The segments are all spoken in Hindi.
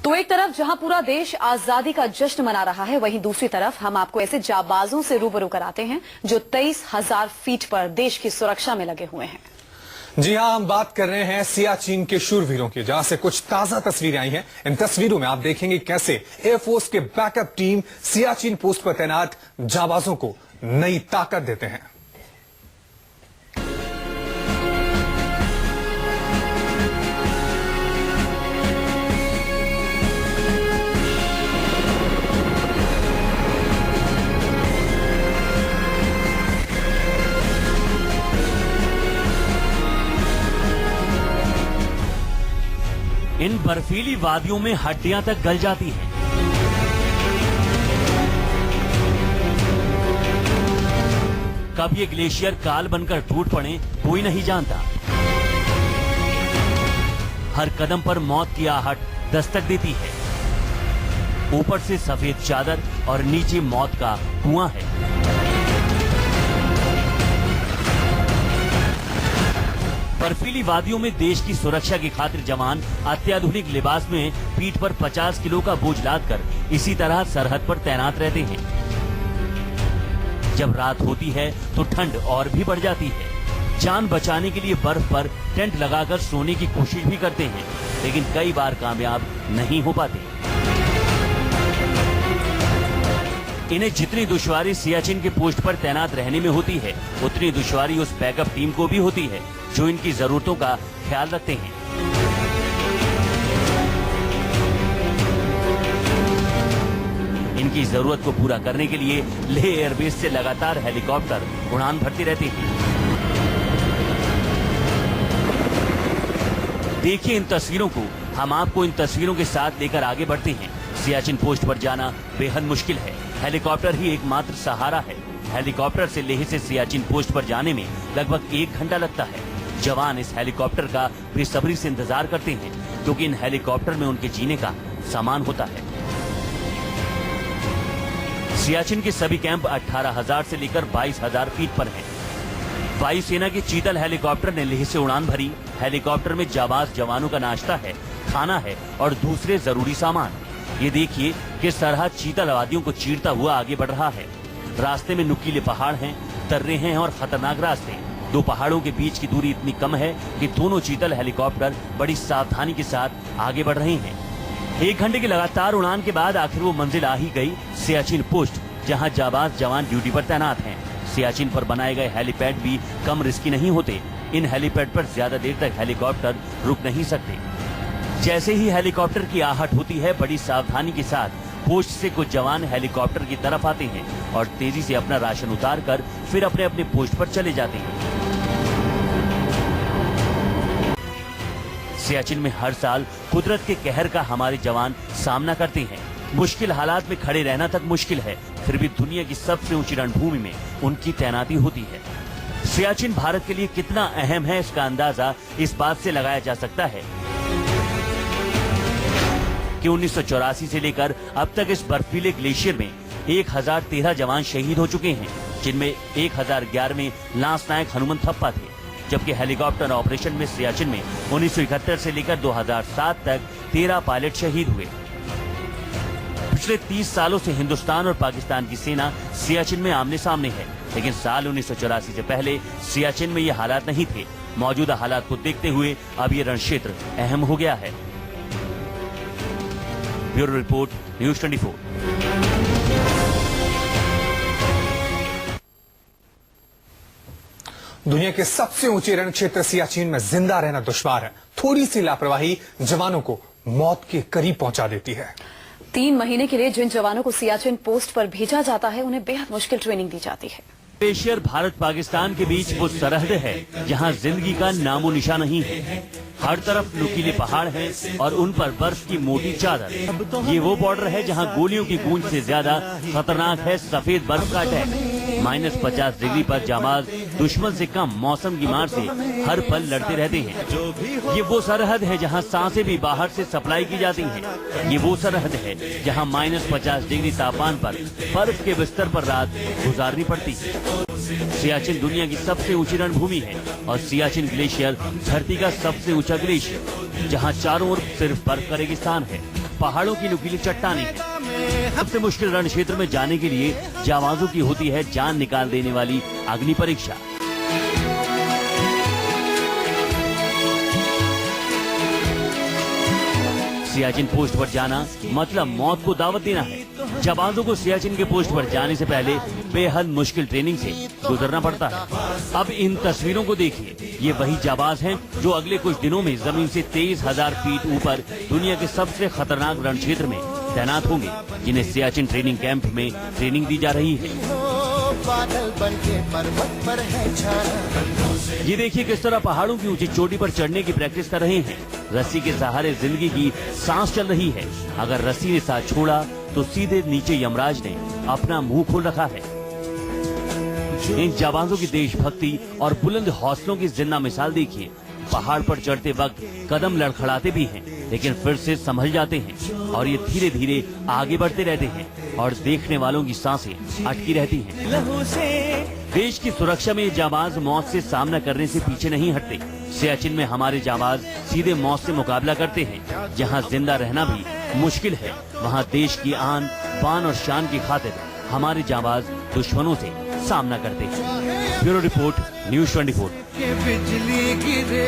तो एक तरफ जहां पूरा देश आजादी का जश्न मना रहा है, वहीं दूसरी तरफ हम आपको ऐसे जाबाजों से रूबरू कराते हैं जो 23,000 फीट पर देश की सुरक्षा में लगे हुए हैं। जी हां, हम बात कर रहे हैं सियाचिन के शूरवीरों की, जहां से कुछ ताजा तस्वीरें आई हैं। इन तस्वीरों में आप देखेंगे कैसे एयरफोर्स के बैकअप टीम सियाचिन पोस्ट पर तैनात जाबाजों को नई ताकत देते हैं। इन बर्फीली वादियों में हड्डियां तक गल जाती हैं। कब ये ग्लेशियर काल बनकर टूट पड़े कोई नहीं जानता। हर कदम पर मौत की आहट दस्तक देती है। ऊपर से सफेद चादर और नीचे मौत का कुआं है। बर्फीली वादियों में देश की सुरक्षा की खातिर जवान अत्याधुनिक लिबास में पीठ पर 50 किलो का बोझ लादकर इसी तरह सरहद पर तैनात रहते हैं। जब रात होती है तो ठंड और भी बढ़ जाती है। जान बचाने के लिए बर्फ पर टेंट लगाकर सोने की कोशिश भी करते हैं, लेकिन कई बार कामयाब नहीं हो पाते। इन्हें जितनी दुश्वारी सियाचिन के पोस्ट पर तैनात रहने में होती है, उतनी दुश्वारी उस बैकअप टीम को भी होती है जो इनकी जरूरतों का ख्याल रखते हैं। इनकी जरूरत को पूरा करने के लिए लेह एयरबेस से लगातार हेलीकॉप्टर उड़ान भरती रहती है। देखिए इन तस्वीरों को। हम आपको इन तस्वीरों के साथ लेकर आगे बढ़ते हैं। सियाचिन पोस्ट पर जाना बेहद मुश्किल है। हेलीकॉप्टर ही एकमात्र सहारा है। हेलीकॉप्टर से लेह से सियाचिन पोस्ट पर जाने में लगभग 1 घंटा लगता है। जवान इस हेलीकॉप्टर का बेसब्री से इंतजार करते हैं, क्योंकि इन हेलीकॉप्टर में उनके जीने का सामान होता है। सियाचिन के सभी कैंप 18,000 से लेकर 22,000 फीट पर हैं। वायुसेना के चीतल हेलीकॉप्टर ने लेह से उड़ान भरी। हेलीकॉप्टर में जाबाज जवानों का नाश्ता है, खाना है और दूसरे जरूरी सामान। ये देखिए किस तरह चीतल वादियों को चीरता हुआ आगे बढ़ रहा है। रास्ते में नुकीले पहाड़ हैं, दर्रे हैं और खतरनाक रास्ते। 2 पहाड़ों के बीच की दूरी इतनी कम है कि दोनों चीतल हेलीकॉप्टर बड़ी सावधानी के साथ आगे बढ़ रहे हैं। 1 घंटे की लगातार उड़ान के बाद आखिर वो मंजिल आ ही गई, सियाचिन पोस्ट, जहां जाबाज जवान ड्यूटी पर तैनात हैं। सियाचिन पर बनाए गए हेलीपैड भी कम रिस्की नहीं होते। इन हेलीपैड पर ज्यादा देर तक हेलीकॉप्टर रुक नहीं सकते। जैसे ही हेलीकॉप्टर की आहट होती है, बड़ी सावधानी के साथ पोस्ट से कुछ जवान हेलीकॉप्टर की तरफ आते हैं और तेजी से अपना राशन उतार कर फिर अपने अपने पोस्ट पर चले जाते हैं। सियाचिन में हर साल कुदरत के कहर का हमारे जवान सामना करते हैं। मुश्किल हालात में खड़े रहना तक मुश्किल है, फिर भी दुनिया की सबसे ऊंची रणभूमि में उनकी तैनाती होती है। सियाचिन भारत के लिए कितना अहम है, इसका अंदाजा इस बात से लगाया जा सकता है कि 1984 से लेकर अब तक इस बर्फीले ग्लेशियर में 1013 जवान शहीद हो चुके हैं, जिनमें 1011 में लांस नायक हनुमन थप्पा थे। जबकि हेलीकॉप्टर ऑपरेशन में सियाचिन में 1971 से लेकर 2007 तक 13 पायलट शहीद हुए। पिछले 30 सालों से हिंदुस्तान और पाकिस्तान की सेना सियाचिन में आमने सामने है, लेकिन साल 1984 से पहले सियाचिन में ये हालात नहीं थे। मौजूदा हालात को देखते हुए अब ये रण क्षेत्र अहम हो गया है। Bureau report, news 24। दुनिया के सबसे ऊंचे रण क्षेत्र सियाचिन में जिंदा रहना दुश्वार है। थोड़ी सी लापरवाही जवानों को मौत के करीब पहुंचा देती है। 3 महीने के लिए जिन जवानों को सियाचिन पोस्ट पर भेजा जाता है, उन्हें बेहद मुश्किल ट्रेनिंग दी जाती है। ग्लेशियर भारत पाकिस्तान के बीच वो सरहद है जहां जिंदगी का नामो निशान नहीं है। हर तरफ नुकीले पहाड़ हैं और उन पर बर्फ की मोटी चादर। ये वो बॉर्डर है जहां गोलियों की गूंज से ज्यादा खतरनाक है सफेद बर्फ का अटैक। -50 डिग्री पर जाबाज दुश्मन से कम मौसम की मार से हर पल लड़ते रहते हैं। ये वो सरहद है जहां सांसें भी बाहर से सप्लाई की जाती हैं। ये वो सरहद है जहां -50 डिग्री तापमान पर बर्फ के बिस्तर पर रात गुजारनी पड़ती है। सियाचिन दुनिया की सबसे ऊंची रणभूमि है और सियाचिन ग्लेशियर धरती का सबसे ऊंचा ग्लेशियर, जहां चारों ओर सिर्फ बर्फ का रेगिस्तान है। पहाड़ों की नुकीली चट्टानें हैं। सबसे मुश्किल रण क्षेत्र में जाने के लिए जाबाजों की होती है जान निकाल देने वाली अग्नि परीक्षा। सियाचिन पोस्ट पर जाना मतलब मौत को दावत देना है। जाबाजों को सियाचिन के पोस्ट पर जाने से पहले बेहद मुश्किल ट्रेनिंग से गुजरना पड़ता है। अब इन तस्वीरों को देखिए, ये वही जाबाज हैं जो अगले कुछ दिनों में जमीन से 23,000 फीट ऊपर दुनिया के सबसे खतरनाक रण क्षेत्र में तैनात होंगे, जिन्हें सियाचिन ट्रेनिंग कैंप में ट्रेनिंग दी जा रही है। बादल बनके पर्वत पर है छाना। ये देखिए किस तरह पहाड़ों की ऊंची चोटी पर चढ़ने की प्रैक्टिस कर रहे हैं। रस्सी के सहारे जिंदगी की सांस चल रही है। अगर रस्सी ने साथ छोड़ा तो सीधे नीचे यमराज ने अपना मुंह खोल रखा है। इन जाबाजों की देशभक्ति और बुलंद हौसलों की जिंदा मिसाल देखिए। पहाड़ पर चढ़ते वक्त कदम लड़खड़ाते भी हैं, लेकिन फिर से संभल जाते हैं और ये धीरे धीरे आगे बढ़ते रहते हैं और देखने वालों की सांसें अटकी रहती हैं। देश की सुरक्षा में ये जाबाज मौत से सामना करने से पीछे नहीं हटते। सियाचिन में हमारे जाबाज सीधे मौत से मुकाबला करते हैं। जहां जिंदा रहना भी मुश्किल है, वहां देश की आन बान और शान की खातिर हमारे जाबाज दुश्मनों से सामना करते हैं। Bureau report, news 24। के बिजली गिरे।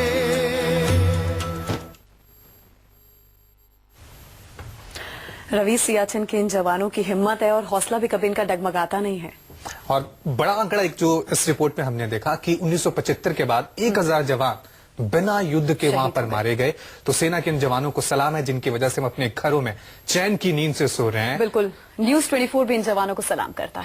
रवि, सियाचिन के इन जवानों की हिम्मत है और हौसला भी कभी इनका डगमगाता नहीं है। और बड़ा आंकड़ा एक जो इस रिपोर्ट में हमने देखा कि 1975 के बाद 1000 जवान बिना युद्ध के वहां पर मारे गए। तो सेना के इन जवानों को सलाम है, जिनकी वजह से हम अपने घरों में चैन की नींद से सो रहे हैं। बिल्कुल, न्यूज़ 24 भी इन जवानों को सलाम करता है।